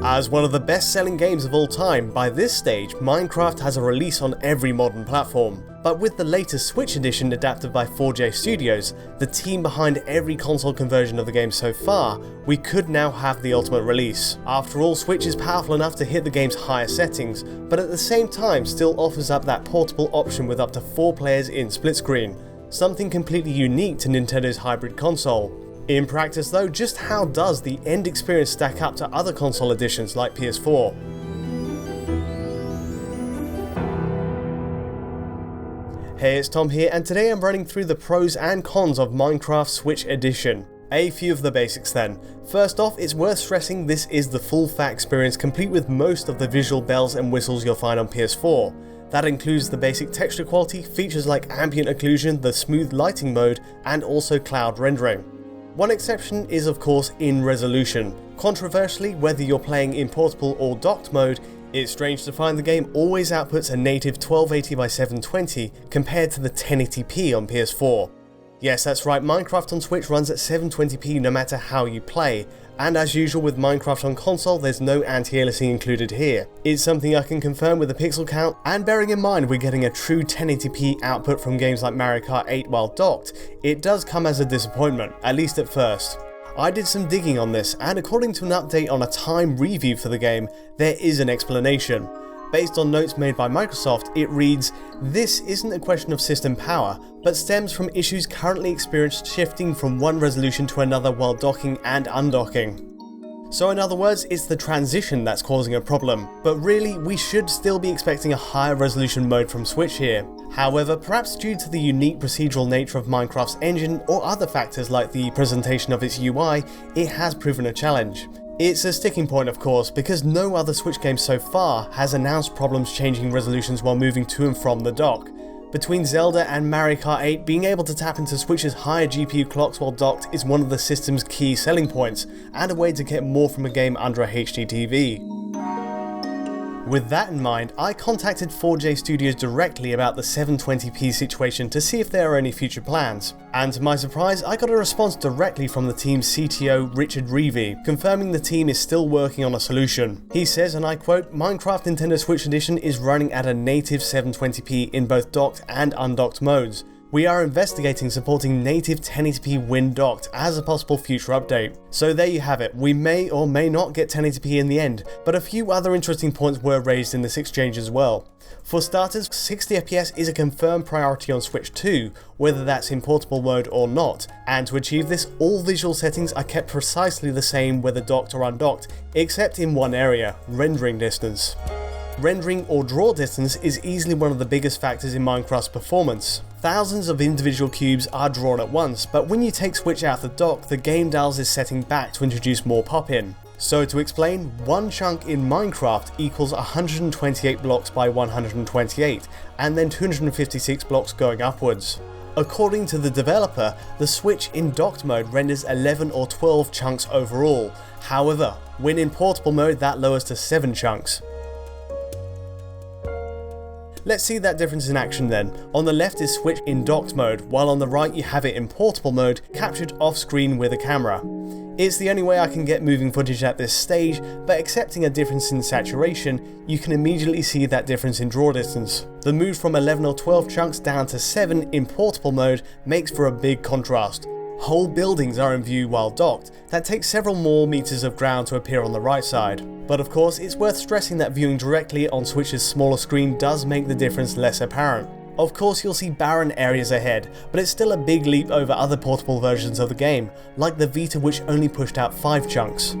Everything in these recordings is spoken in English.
As one of the best-selling games of all time, by this stage, Minecraft has a release on every modern platform. But with the latest Switch edition adapted by 4J Studios, the team behind every console conversion of the game so far, we could now have the ultimate release. After all, Switch is powerful enough to hit the game's higher settings, but at the same time still offers up that portable option with up to 4 players in split screen, something completely unique to Nintendo's hybrid console. In practice though, just how does the end experience stack up to other console editions like PS4? Hey, it's Tom here, and today I'm running through the pros and cons of Minecraft Switch Edition. A few of the basics then. First off, it's worth stressing this is the full fat experience, complete with most of the visual bells and whistles you'll find on PS4. That includes the basic texture quality, features like ambient occlusion, the smooth lighting mode, and also cloud rendering. One exception is of course in resolution. Controversially, whether you're playing in portable or docked mode, it's strange to find the game always outputs a native 1280x720 compared to the 1080p on PS4. Yes, that's right, Minecraft on Switch runs at 720p no matter how you play, and as usual with Minecraft on console, there's no anti-aliasing included here. It's something I can confirm with the pixel count, and bearing in mind we're getting a true 1080p output from games like Mario Kart 8 while docked, it does come as a disappointment, at least at first. I did some digging on this, and according to an update on a Time review for the game, there is an explanation. Based on notes made by Microsoft, it reads, "This isn't a question of system power, but stems from issues currently experienced shifting from one resolution to another while docking and undocking." So in other words, it's the transition that's causing a problem, but really we should still be expecting a higher resolution mode from Switch here. However, perhaps due to the unique procedural nature of Minecraft's engine or other factors like the presentation of its UI, it has proven a challenge. It's a sticking point of course, because no other Switch game so far has announced problems changing resolutions while moving to and from the dock. Between Zelda and Mario Kart 8, being able to tap into Switch's higher GPU clocks while docked is one of the system's key selling points, and a way to get more from a game under a HD TV. With that in mind, I contacted 4J Studios directly about the 720p situation to see if there are any future plans. And to my surprise, I got a response directly from the team's CTO Richard Reevey, confirming the team is still working on a solution. He says, and I quote, "Minecraft Nintendo Switch Edition is running at a native 720p in both docked and undocked modes. We are investigating supporting native 1080p when docked as a possible future update." So there you have it, we may or may not get 1080p in the end, but a few other interesting points were raised in this exchange as well. For starters, 60fps is a confirmed priority on Switch 2, whether that's in portable mode or not, and to achieve this, all visual settings are kept precisely the same whether docked or undocked, except in one area, rendering distance. Rendering or draw distance is easily one of the biggest factors in Minecraft's performance. Thousands of individual cubes are drawn at once, but when you take Switch out of the dock, the game dials this setting back to introduce more pop-in. So to explain, one chunk in Minecraft equals 128 blocks by 128, and then 256 blocks going upwards. According to the developer, the Switch in docked mode renders 11 or 12 chunks overall. However, when in portable mode that lowers to 7 chunks. Let's see that difference in action then. On the left is Switch in docked mode, while on the right you have it in portable mode, captured off screen with a camera. It's the only way I can get moving footage at this stage, but accepting a difference in saturation, you can immediately see that difference in draw distance. The move from 11 or 12 chunks down to 7 in portable mode makes for a big contrast. Whole buildings are in view while docked, that takes several more meters of ground to appear on the right side. But of course, it's worth stressing that viewing directly on Switch's smaller screen does make the difference less apparent. Of course you'll see barren areas ahead, but it's still a big leap over other portable versions of the game, like the Vita which only pushed out 5 chunks.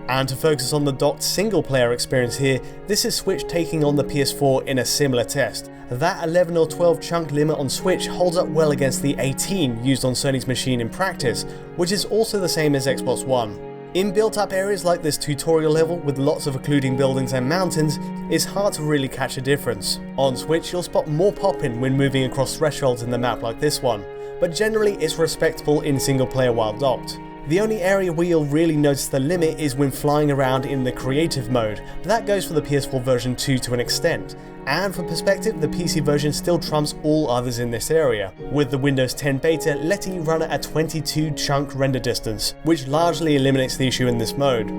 And to focus on the docked single player experience here, this is Switch taking on the PS4 in a similar test. That 11 or 12 chunk limit on Switch holds up well against the 18 used on Sony's machine in practice, which is also the same as Xbox One. In built-up areas like this tutorial level with lots of occluding buildings and mountains, it's hard to really catch a difference. On Switch you'll spot more pop-in when moving across thresholds in the map like this one, but generally it's respectable in single player while docked. The only area where you'll really notice the limit is when flying around in the creative mode, but that goes for the PS4 version 2 to an extent. And for perspective, the PC version still trumps all others in this area, with the Windows 10 beta letting you run at a 22 chunk render distance, which largely eliminates the issue in this mode.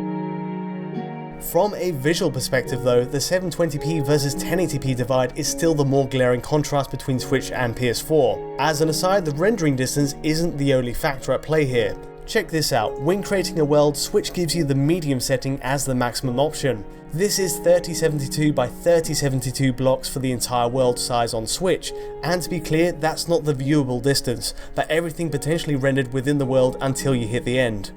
From a visual perspective though, the 720p versus 1080p divide is still the more glaring contrast between Switch and PS4. As an aside, the rendering distance isn't the only factor at play here. Check this out, when creating a world, Switch gives you the medium setting as the maximum option. This is 3072 by 3072 blocks for the entire world size on Switch, and to be clear, that's not the viewable distance, but everything potentially rendered within the world until you hit the end.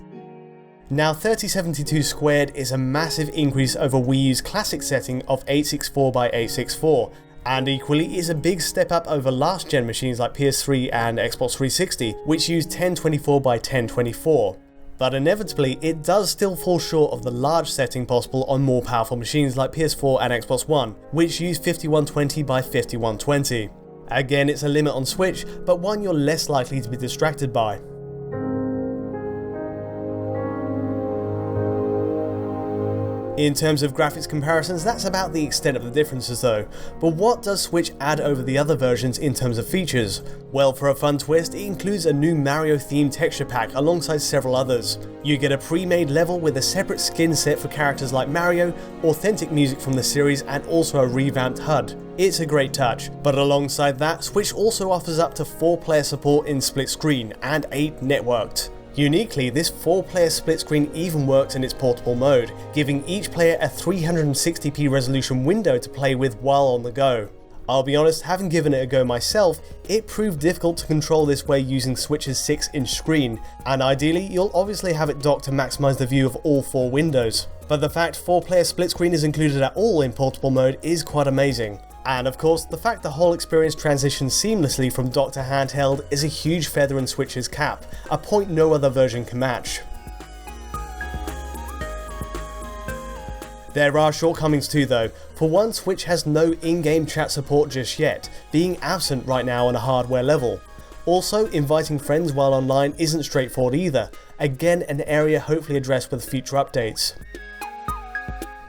Now 3072 squared is a massive increase over Wii U's classic setting of 864 by 864, and equally is a big step up over last gen machines like PS3 and Xbox 360, which use 1024 by 1024. But inevitably, it does still fall short of the large setting possible on more powerful machines like PS4 and Xbox One, which use 5120 by 5120. Again, it's a limit on Switch, but one you're less likely to be distracted by. In terms of graphics comparisons, that's about the extent of the differences though, but what does Switch add over the other versions in terms of features? Well, for a fun twist, it includes a new Mario themed texture pack alongside several others. You get a pre-made level with a separate skin set for characters like Mario, authentic music from the series, and also a revamped HUD. It's a great touch, but alongside that, Switch also offers up to 4-player support in split screen and 8 networked. Uniquely, this 4-player split screen even works in its portable mode, giving each player a 360p resolution window to play with while on the go. I'll be honest, having given it a go myself, it proved difficult to control this way using Switch's 6-inch screen, and ideally you'll obviously have it docked to maximise the view of all 4 windows. But the fact 4-player split screen is included at all in portable mode is quite amazing. And of course, the fact the whole experience transitions seamlessly from dock to handheld is a huge feather in Switch's cap, a point no other version can match. There are shortcomings too though. For one, Switch has no in-game chat support just yet, being absent right now on a hardware level. Also, inviting friends while online isn't straightforward either, again an area hopefully addressed with future updates.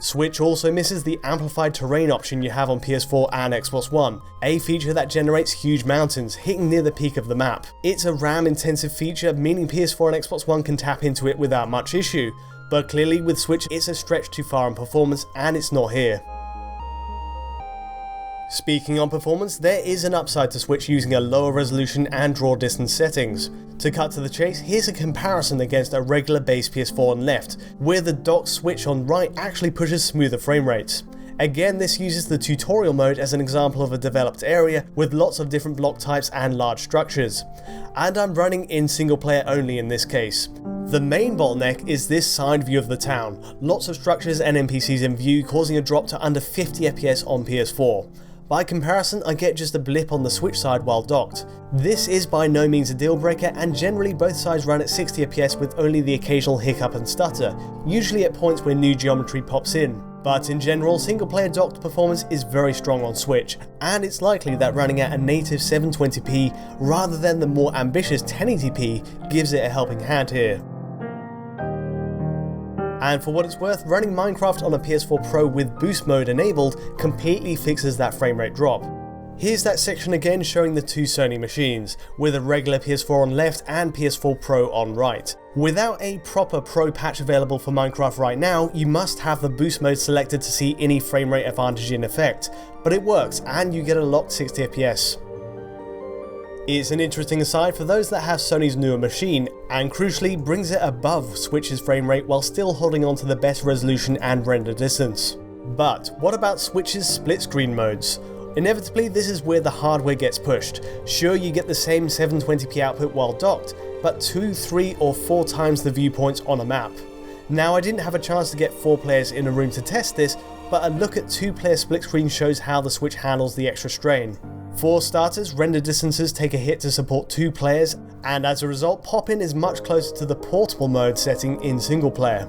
Switch also misses the amplified terrain option you have on PS4 and Xbox One, a feature that generates huge mountains, hitting near the peak of the map. It's a RAM intensive feature, meaning PS4 and Xbox One can tap into it without much issue, but clearly with Switch it's a stretch too far in performance and it's not here. Speaking on performance, there is an upside to Switch using a lower resolution and draw distance settings. To cut to the chase, here's a comparison against a regular base PS4 on left, where the docked Switch on right actually pushes smoother frame rates. Again, this uses the tutorial mode as an example of a developed area with lots of different block types and large structures. And I'm running in single player only in this case. The main bottleneck is this side view of the town, lots of structures and NPCs in view causing a drop to under 50 FPS on PS4. By comparison, I get just a blip on the Switch side while docked. This is by no means a deal breaker, and generally both sides run at 60 FPS with only the occasional hiccup and stutter, usually at points where new geometry pops in. But in general, single player docked performance is very strong on Switch, and it's likely that running at a native 720p rather than the more ambitious 1080p gives it a helping hand here. And for what it's worth, running Minecraft on a Ps4 Pro with boost mode enabled completely fixes that frame rate drop. Here's that section again showing the two Sony machines, with a regular PS4 on left and Ps4 Pro on right. Without a proper Pro patch available for Minecraft right now, you must have the boost mode selected to see any frame rate advantage in effect, but it works and you get a locked 60 FPS. It's an interesting aside for those that have Sony's newer machine, and crucially brings it above Switch's frame rate while still holding on to the best resolution and render distance. But what about Switch's split screen modes? Inevitably, this is where the hardware gets pushed. Sure, you get the same 720p output while docked, but 2, 3 or 4 times the viewpoints on a map. Now, I didn't have a chance to get 4 players in a room to test this, but a look at 2-player split screen shows how the Switch handles the extra strain. For starters, render distances take a hit to support 2 players, and as a result, pop-in is much closer to the portable mode setting in single player.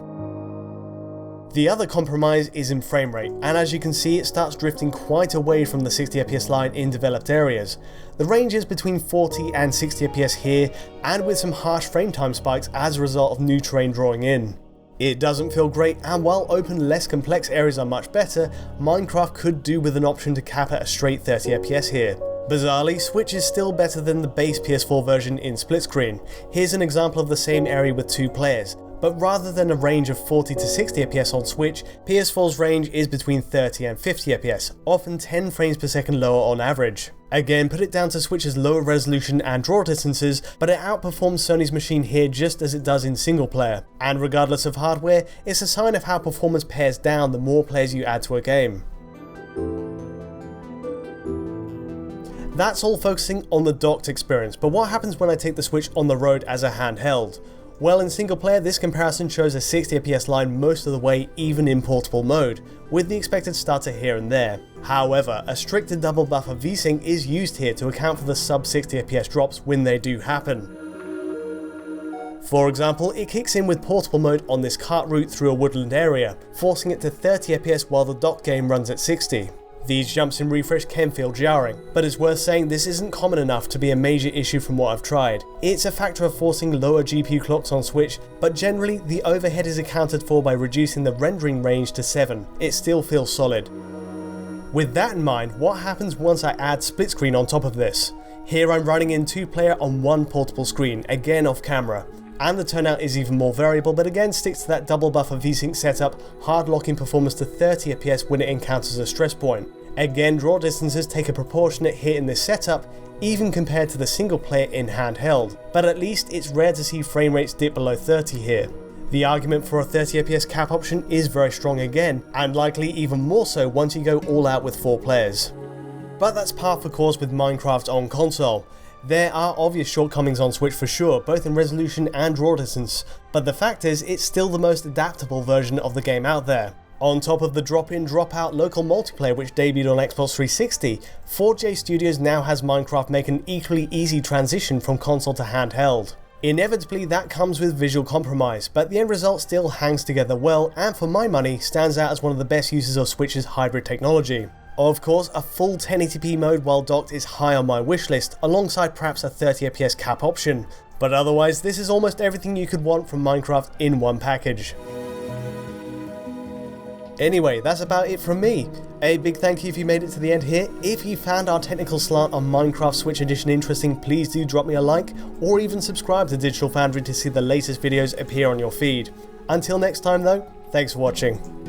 The other compromise is in frame rate, and as you can see it starts drifting quite away from the 60 FPS line in developed areas. The range is between 40 and 60 FPS here, and with some harsh frame time spikes as a result of new terrain drawing in. It doesn't feel great, and while open, less complex areas are much better, Minecraft could do with an option to cap at a straight 30 FPS here. Bizarrely, Switch is still better than the base PS4 version in split screen. Here's an example of the same area with 2 players. But rather than a range of 40 to 60 FPS on Switch, PS4's range is between 30 and 50 FPS, often 10 frames per second lower on average. Again, put it down to Switch's lower resolution and draw distances, but it outperforms Sony's machine here just as it does in single player. And regardless of hardware, it's a sign of how performance pares down the more players you add to a game. That's all focusing on the docked experience, but what happens when I take the Switch on the road as a handheld? Well, in single player, this comparison shows a 60 FPS line most of the way, even in portable mode, with the expected stutter here and there. However, a stricter double buffer VSync is used here to account for the sub 60 FPS drops when they do happen. For example, it kicks in with portable mode on this cart route through a woodland area, forcing it to 30 FPS while the docked game runs at 60. These jumps in refresh can feel jarring, but it's worth saying this isn't common enough to be a major issue from what I've tried. It's a factor of forcing lower GPU clocks on Switch, but generally the overhead is accounted for by reducing the rendering range to 7. It still feels solid. With that in mind, what happens once I add split screen on top of this? Here I'm running in 2-player on one portable screen, again off camera. And the turnout is even more variable, but again sticks to that double buffer VSync setup, hard locking performance to 30 FPS when it encounters a stress point. Again, draw distances take a proportionate hit in this setup, even compared to the single player in handheld, but at least it's rare to see frame rates dip below 30 here. The argument for a 30 FPS cap option is very strong again, and likely even more so once you go all out with 4 players. But that's par for course with Minecraft on console. There are obvious shortcomings on Switch for sure, both in resolution and draw distance, but the fact is it's still the most adaptable version of the game out there. On top of the drop-in, drop-out local multiplayer which debuted on Xbox 360, 4J Studios now has Minecraft make an equally easy transition from console to handheld. Inevitably that comes with visual compromise, but the end result still hangs together well and for my money stands out as one of the best uses of Switch's hybrid technology. Of course, a full 1080p mode while docked is high on my wishlist, alongside perhaps a 30 FPS cap option, but otherwise this is almost everything you could want from Minecraft in one package. Anyway, that's about it from me. A big thank you if you made it to the end here. If you found our technical slant on Minecraft Switch Edition interesting, please do drop me a like, or even subscribe to Digital Foundry to see the latest videos appear on your feed. Until next time though, thanks for watching.